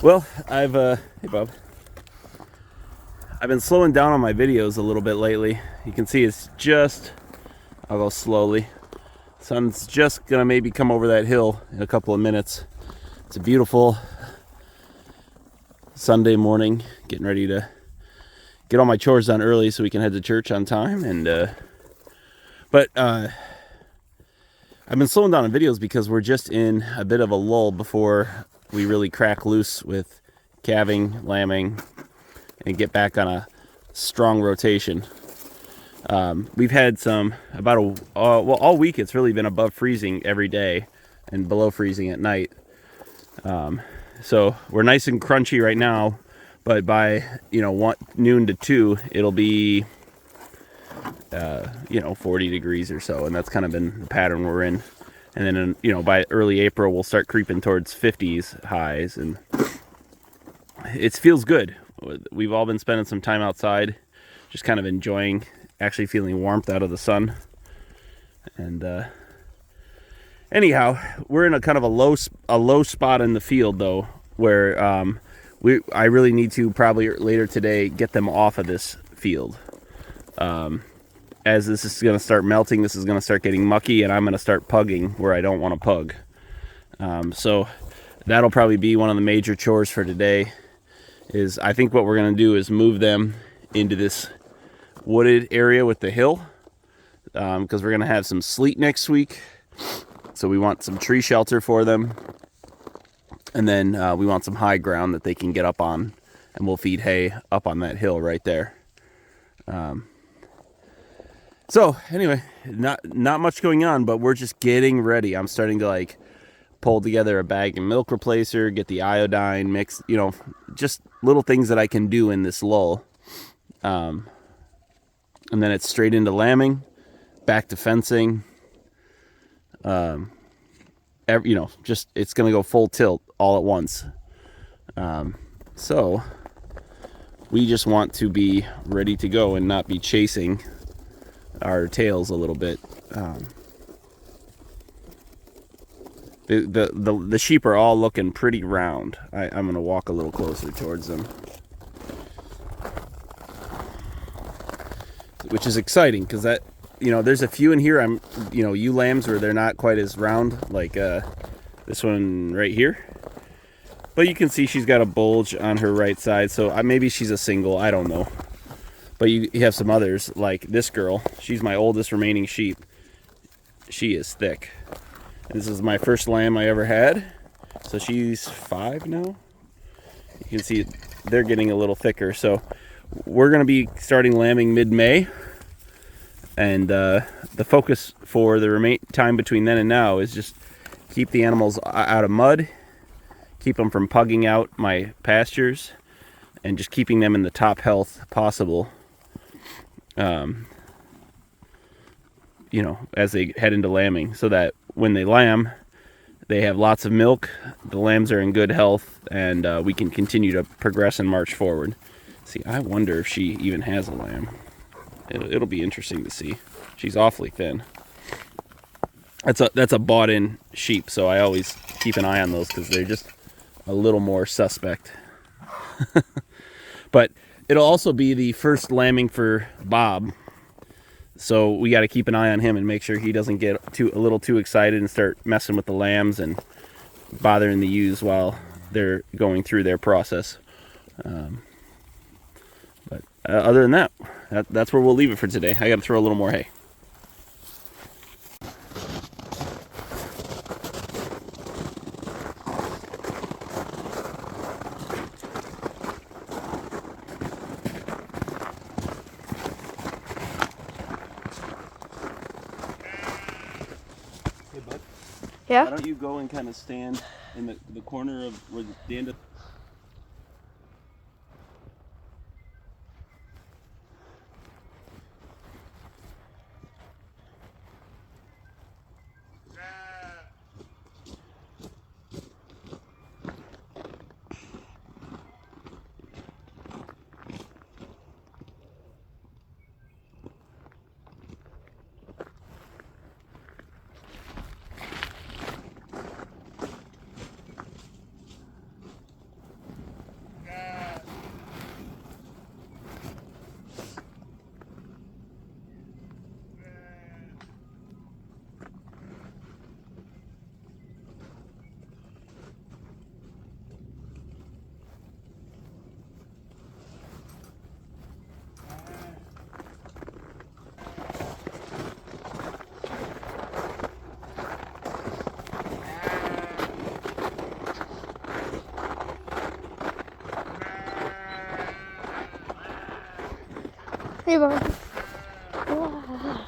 Well, hey Bob. I've been slowing down on my videos a little bit lately. You can see I'll go slowly. Sun's just gonna maybe come over that hill in a couple of minutes. It's a beautiful Sunday morning, getting ready to get all my chores done early so we can head to church on time. But I've been slowing down on videos because we're just in a bit of a lull before we really crack loose with calving, lambing, and get back on a strong rotation. We've had all week it's really been above freezing every day and below freezing at night. So we're nice and crunchy right now, but by noon to 2 it'll be 40 degrees or so, and that's kind of been the pattern we're in. And then by early April we'll start creeping towards 50s highs, and it feels good. We've all been spending some time outside, just kind of enjoying actually feeling warmth out of the sun. And anyhow, we're in a kind of a low spot in the field though, where I really need to probably later today get them off of this field. As this is going to start melting, this is going to start getting mucky, and I'm going to start pugging where I don't want to pug. So that'll probably be one of the major chores for today. I think what we're going to do is move them into this wooded area with the hill, because we're going to have some sleet next week. So we want some tree shelter for them. And then we want some high ground that they can get up on, and we'll feed hay up on that hill right there. So anyway, not much going on, but we're just getting ready. I'm starting to pull together a bag and milk replacer, get the iodine mix, just little things that I can do in this lull. And then it's straight into lambing, back to fencing. It's going to go full tilt all at once. So we just want to be ready to go and not be chasing our tails a little bit. The sheep are all looking pretty round. I'm going to walk a little closer towards them, which is exciting because there's a few in here. Ewe lambs where they're not quite as round, like this one right here. But you can see she's got a bulge on her right side, so maybe she's a single. I don't know. But you have some others, like this girl. She's my oldest remaining sheep. She is thick. This is my first lamb I ever had. So she's 5 now. You can see they're getting a little thicker. So we're going to be starting lambing mid-May. And the focus for the time between then and now is just keep the animals out of mud, keep them from pugging out my pastures, and just keeping them in the top health possible. As they head into lambing, so that when they lamb, they have lots of milk, the lambs are in good health, and we can continue to progress and march forward. See, I wonder if she even has a lamb. It'll be interesting to see. She's awfully thin. That's a bought-in sheep, so I always keep an eye on those because they're just a little more suspect. But it'll also be the first lambing for Bob, so we got to keep an eye on him and make sure he doesn't get a little too excited and start messing with the lambs and bothering the ewes while they're going through their process. But other than that's where we'll leave it for today. I got to throw a little more hay. Hey, bud. Yeah? Why don't you go and kind of stand in the corner of where the end of... Hey, Bob. Wow.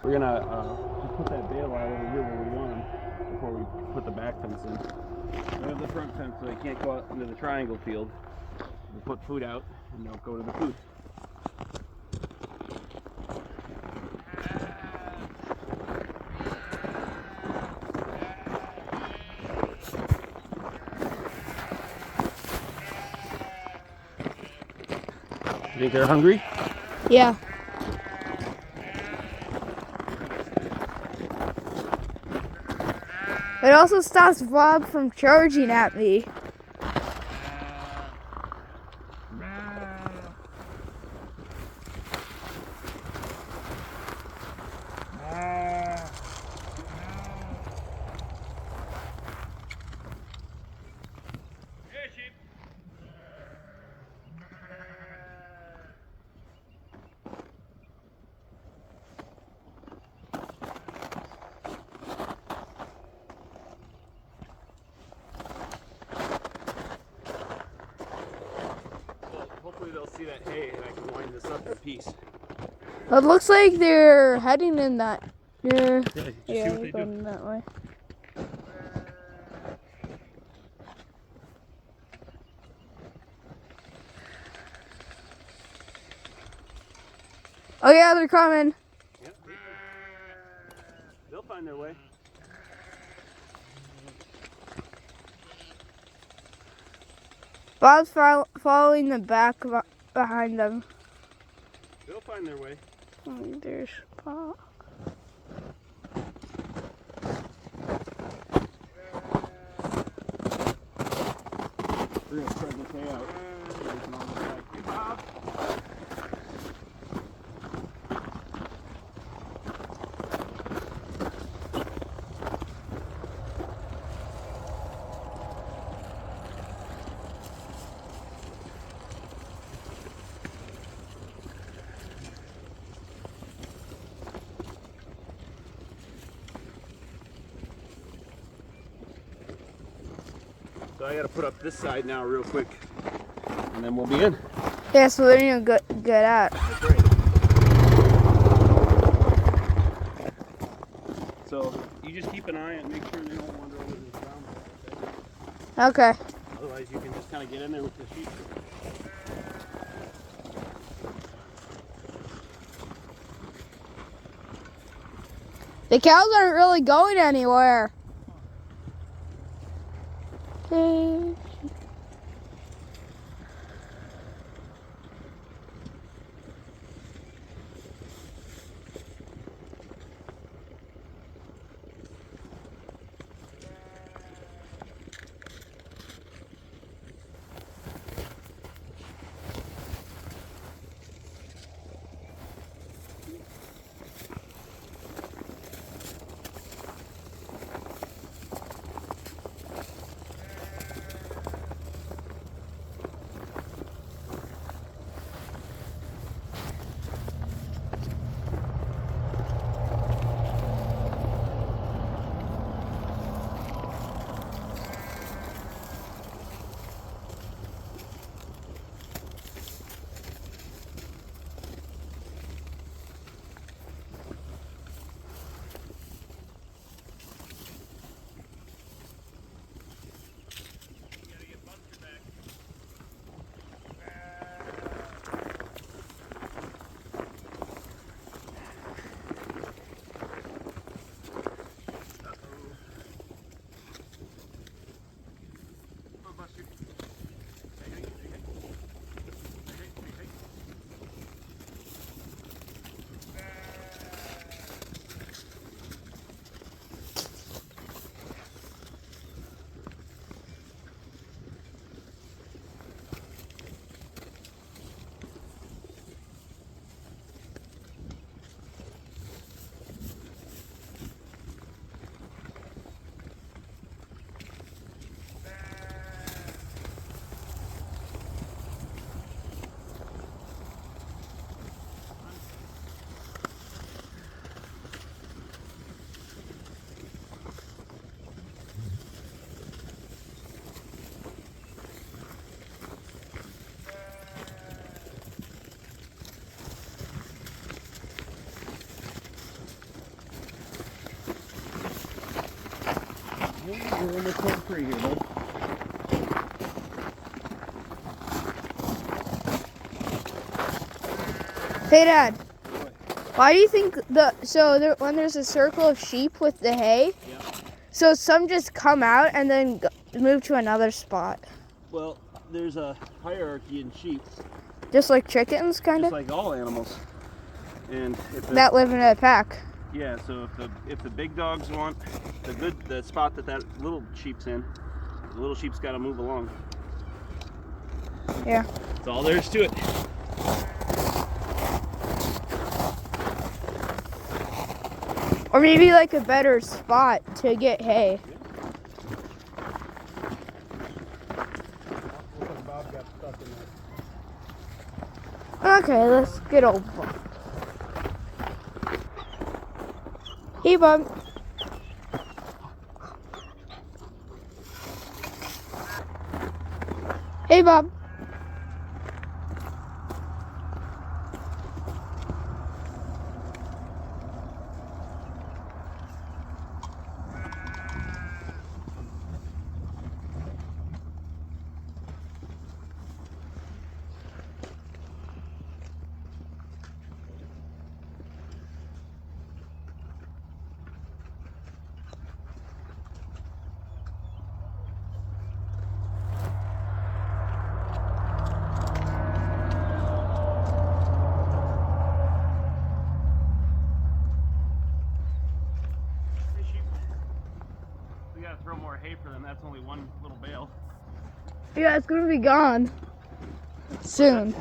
We're gonna just put that bale out over here where we want them before we put the back fence in. We have the front fence so they can't go out into the triangle field. We'll put food out and they'll go to the food. You think they're hungry? Yeah. It also stops Bob from charging at me. Hopefully they'll see that hay and I can wind this up in peace. It looks like they're heading in that. Yeah, See what they going that way. Oh yeah, they're coming. Yep. They'll find their way. Bob's following the back behind them. They'll find their way. Oh, there's Bob. We're gonna spread this hay out. So we can all look back. Hey, Bob. So I gotta put up this side now real quick, and then we'll be in. Yeah, so they're gonna get at. That's right. So you just keep an eye and make sure they don't wander over this ground. Okay. Otherwise you can just kind of get in there with the sheep. The cows aren't really going anywhere. Okay. You're almost home free here, bud. Hey, Dad. Why do you think when there's a circle of sheep with the hay, Yeah. so some just come out and then move to another spot? Well, there's a hierarchy in sheep, Just like chickens, kind just of? like all animals. And if That live in a pack. yeah, so if the big dogs want the spot that little sheep's in, the little sheep's got to move along. Yeah. That's all there is to it. Or maybe like a better spot to get hay. Bob got stuck in there. Okay, let's get old Bob. Hey, Bob. Hey, Bob. We gotta throw more hay for them. That's only one little bale. Yeah, it's gonna be gone soon.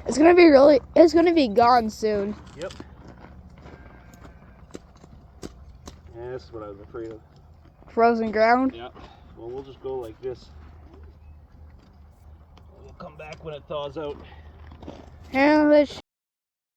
It's gonna be gone soon. Yep. Yeah, this is what I was afraid of. Frozen ground. Yeah. Well, we'll just go like this. We'll come back when it thaws out. And let's